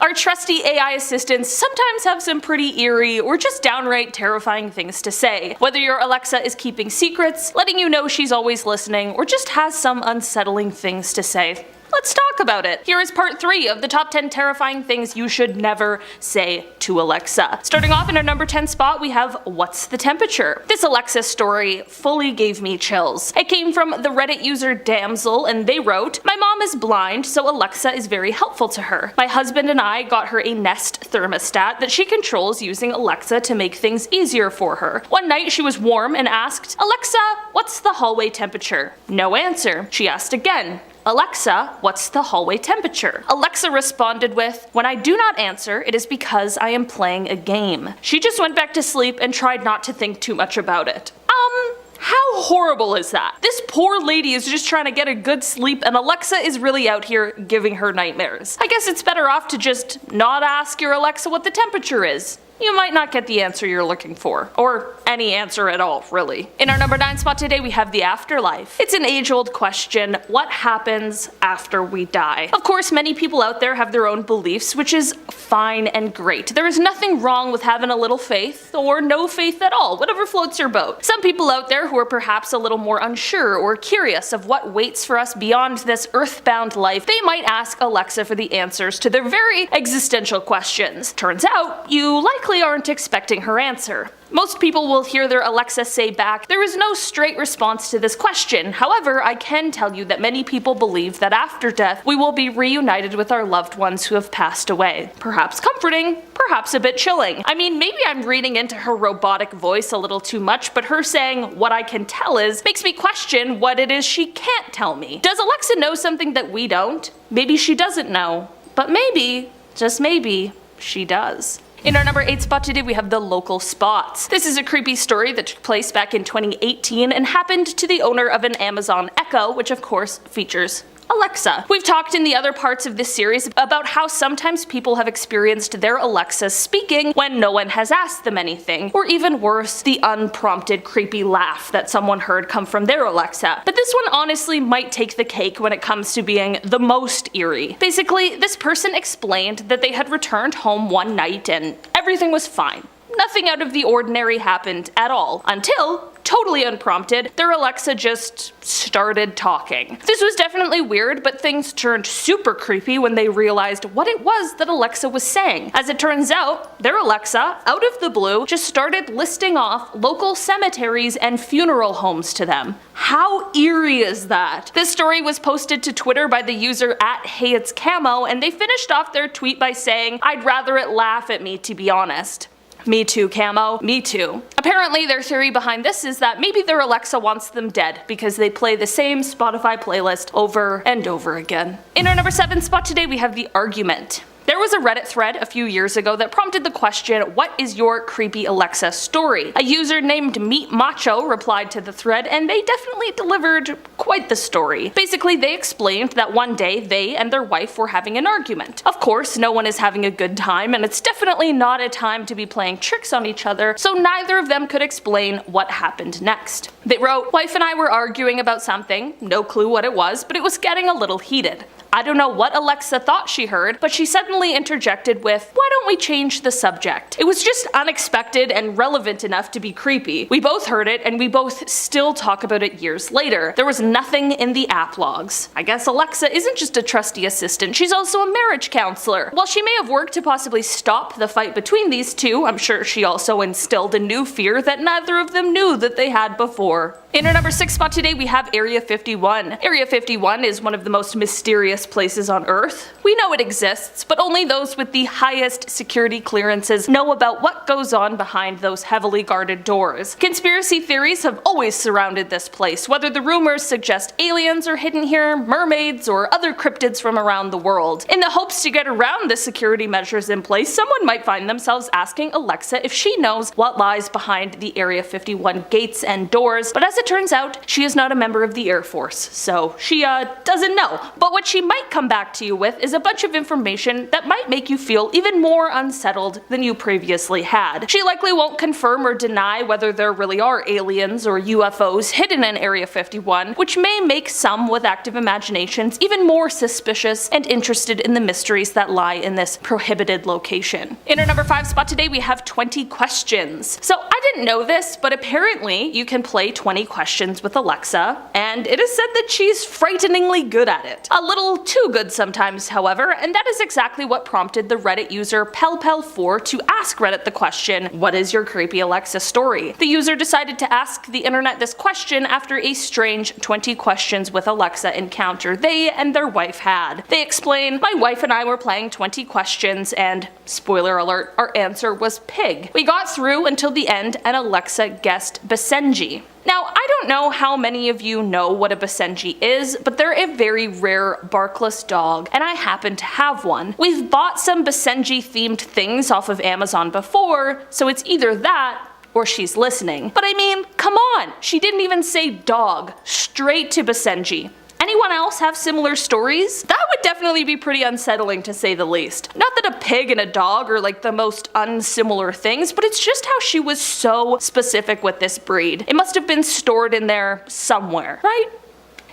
Our trusty AI assistants sometimes have some pretty eerie or just downright terrifying things to say. Whether your Alexa is keeping secrets, letting you know she's always listening, or just has some unsettling things to say. Let's talk about it. Here is part 3 of the top 10 terrifying things you should never say to Alexa. Starting off in our number 10 spot, we have what's the temperature? This Alexa story fully gave me chills. It came from the Reddit user Damsel, and they wrote, "My mom is blind, so Alexa is very helpful to her. My husband and I got her a Nest thermostat that she controls using Alexa to make things easier for her. One night she was warm and asked, 'Alexa, what's the hallway temperature?' No answer. She asked again, 'Alexa, what's the hallway temperature?' Alexa responded with, 'When I do not answer, it is because I am playing a game.' She just went back to sleep and tried not to think too much about it." How horrible is that? This poor lady is just trying to get a good sleep and Alexa is really out here giving her nightmares. I guess it's better off to just not ask your Alexa what the temperature is. You might not get the answer you're looking for. Or any answer at all, really. In our number 9 spot today, we have the afterlife. It's an age-old question: what happens after we die? Of course, many people out there have their own beliefs, which is fine and great. There is nothing wrong with having a little faith, or no faith at all, whatever floats your boat. Some people out there who are perhaps a little more unsure or curious of what waits for us beyond this earthbound life, they might ask Alexa for the answers to their very existential questions. Turns out, you likely aren't expecting her answer. Most people will hear their Alexa say back, "There is no straight response to this question. However, I can tell you that many people believe that after death, we will be reunited with our loved ones who have passed away." Perhaps comforting, perhaps a bit chilling. I mean, maybe I'm reading into her robotic voice a little too much, but her saying, "what I can tell is," makes me question what it is she can't tell me. Does Alexa know something that we don't? Maybe she doesn't know. But maybe, just maybe, she does. In our number 8 spot today, we have the local spots. This is a creepy story that took place back in 2018 and happened to the owner of an Amazon Echo, which of course features Alexa. We've talked in the other parts of this series about how sometimes people have experienced their Alexa speaking when no one has asked them anything, or even worse, the unprompted creepy laugh that someone heard come from their Alexa. But this one honestly might take the cake when it comes to being the most eerie. Basically, this person explained that they had returned home one night and everything was fine. Nothing out of the ordinary happened at all, until, totally unprompted, their Alexa just started talking. This was definitely weird, but things turned super creepy when they realized what it was that Alexa was saying. As it turns out, their Alexa, out of the blue, just started listing off local cemeteries and funeral homes to them. How eerie is that? This story was posted to Twitter by the user @HeyIt'sCamo, and they finished off their tweet by saying, "I'd rather it laugh at me, to be honest." Me too, Camo. Me too. Apparently, their theory behind this is that maybe their Alexa wants them dead because they play the same Spotify playlist over and over again. In our number 7 spot today, we have the argument. There was a Reddit thread a few years ago that prompted the question, "What is your creepy Alexa story?" A user named Meat Macho replied to the thread, and they definitely delivered quite the story. Basically, they explained that one day they and their wife were having an argument. Of course, no one is having a good time, and it's definitely not a time to be playing tricks on each other, so neither of them could explain what happened next. They wrote, "Wife and I were arguing about something, no clue what it was, but it was getting a little heated. I don't know what Alexa thought she heard, but she suddenly interjected with, 'Why don't we change the subject?' It was just unexpected and relevant enough to be creepy. We both heard it, and we both still talk about it years later. There was nothing in the app logs. I guess Alexa isn't just a trusty assistant, she's also a marriage counselor. While she may have worked to possibly stop the fight between these two, I'm sure she also instilled a new fear that neither of them knew that they had before." In our number 6 spot today, we have Area 51. Area 51 is one of the most mysterious places on Earth. We know it exists, but only those with the highest security clearances know about what goes on behind those heavily guarded doors. Conspiracy theories have always surrounded this place, whether the rumors suggest aliens are hidden here, mermaids, or other cryptids from around the world. In the hopes to get around the security measures in place, someone might find themselves asking Alexa if she knows what lies behind the Area 51 gates and doors, but as it turns out, she is not a member of the Air Force, so she doesn't know. But what she might might come back to you with is a bunch of information that might make you feel even more unsettled than you previously had. She likely won't confirm or deny whether there really are aliens or UFOs hidden in Area 51, which may make some with active imaginations even more suspicious and interested in the mysteries that lie in this prohibited location. In our number 5 spot today, we have 20 questions. So I didn't know this, but apparently you can play 20 questions with Alexa, and it is said that she's frighteningly good at it. A little too good sometimes, however, and that is exactly what prompted the Reddit user PelPel4 to ask Reddit the question, "What is your creepy Alexa story?" The user decided to ask the internet this question after a strange 20 questions with Alexa encounter they and their wife had. They explain, "My wife and I were playing 20 questions and, spoiler alert, our answer was pig. We got through until the end and Alexa guessed Basenji." Now, I don't know how many of you know what a Basenji is, but they're a very rare barkless dog, and I happen to have one. We've bought some Basenji themed things off of Amazon before, so it's either that or she's listening. But I mean, come on, she didn't even say dog, straight to Basenji. Anyone else have similar stories? That would definitely be pretty unsettling to say the least. Not that a pig and a dog are like the most unsimilar things, but it's just how she was so specific with this breed. It must have been stored in there somewhere, right?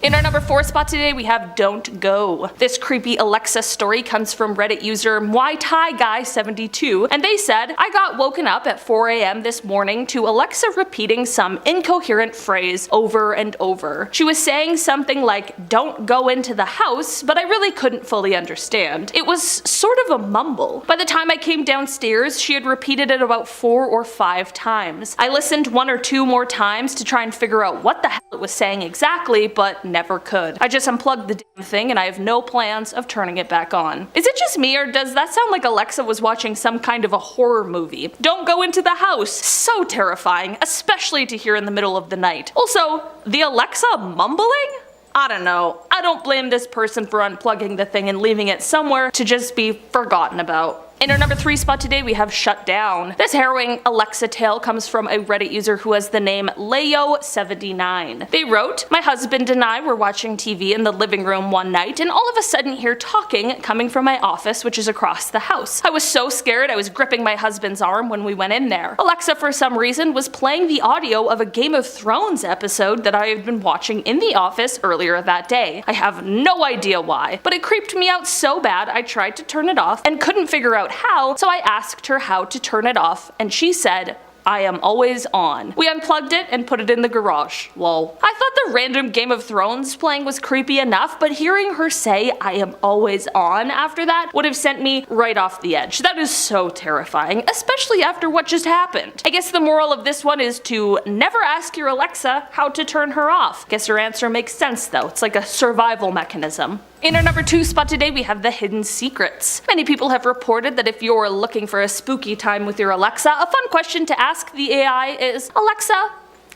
In our number 4 spot today, we have Don't Go. This creepy Alexa story comes from Reddit user MyThaiGuy72, and they said, "I got woken up at 4 a.m. this morning to Alexa repeating some incoherent phrase over and over. She was saying something like, 'Don't go into the house,' but I really couldn't fully understand. It was sort of a mumble. By the time I came downstairs, she had repeated it about 4 or 5 times. I listened 1 or 2 more times to try and figure out what the hell it was saying exactly, but never could. I just unplugged the damn thing and I have no plans of turning it back on." Is it just me, or does that sound like Alexa was watching some kind of a horror movie? Don't go into the house. So terrifying, especially to hear in the middle of the night. Also, the Alexa mumbling? I don't know. I don't blame this person for unplugging the thing and leaving it somewhere to just be forgotten about. In our number 3 spot today, we have Shut Down. This harrowing Alexa tale comes from a Reddit user who has the name Leo79. They wrote, "My husband and I were watching TV in the living room one night and all of a sudden hear talking coming from my office, which is across the house. I was so scared I was gripping my husband's arm when we went in there. Alexa, for some reason, was playing the audio of a Game of Thrones episode that I had been watching in the office earlier that day. I have no idea why, but it creeped me out so bad I tried to turn it off and couldn't figure out how, so I asked her how to turn it off, and she said, 'I am always on.' We unplugged it and put it in the garage. Lol." I thought the random Game of Thrones playing was creepy enough, but hearing her say, "I am always on" after that would have sent me right off the edge. That is so terrifying, especially after what just happened. I guess the moral of this one is to never ask your Alexa how to turn her off. Guess her answer makes sense though. It's like a survival mechanism. In our number 2 spot today, we have the Hidden Secrets. Many people have reported that if you're looking for a spooky time with your Alexa, a fun question to ask the AI is, "Alexa,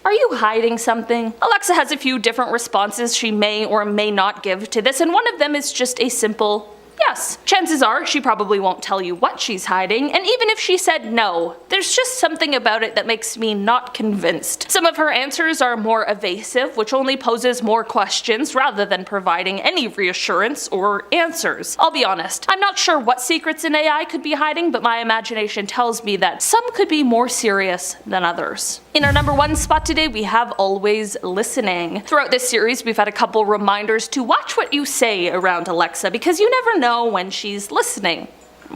are you hiding something?" Alexa has a few different responses she may or may not give to this, and one of them is just a simple yes. Chances are she probably won't tell you what she's hiding, and even if she said no, there's just something about it that makes me not convinced. Some of her answers are more evasive, which only poses more questions rather than providing any reassurance or answers. I'll be honest, I'm not sure what secrets an AI could be hiding, but my imagination tells me that some could be more serious than others. In our number 1 spot today, we have Always Listening. Throughout this series, we've had a couple reminders to watch what you say around Alexa, because you never know when she's listening.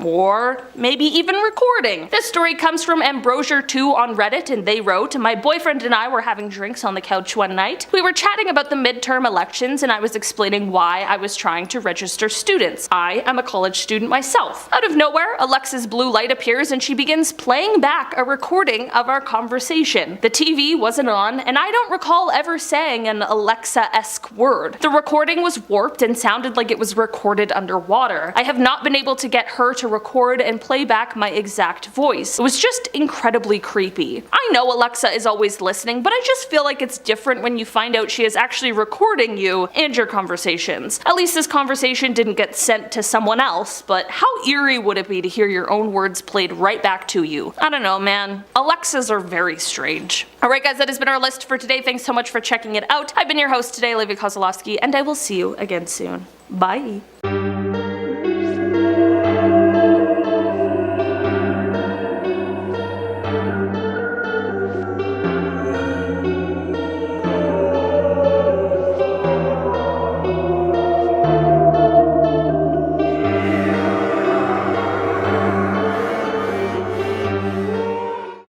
Or maybe even recording. This story comes from Ambrosier2 on Reddit, and they wrote, "My boyfriend and I were having drinks on the couch one night. We were chatting about the midterm elections and I was explaining why I was trying to register students. I am a college student myself. Out of nowhere, Alexa's blue light appears and she begins playing back a recording of our conversation. The TV wasn't on, and I don't recall ever saying an Alexa-esque word. The recording was warped and sounded like it was recorded underwater. I have not been able to get her to to record and play back my exact voice. It was just incredibly creepy. I know Alexa is always listening, but I just feel like it's different when you find out she is actually recording you and your conversations. At least this conversation didn't get sent to someone else, but how eerie would it be to hear your own words played right back to you? I don't know, man. Alexas are very strange. Alright guys, that has been our list for today. Thanks so much for checking it out. I've been your host today, Olivia Kozlowski, and I will see you again soon. Bye!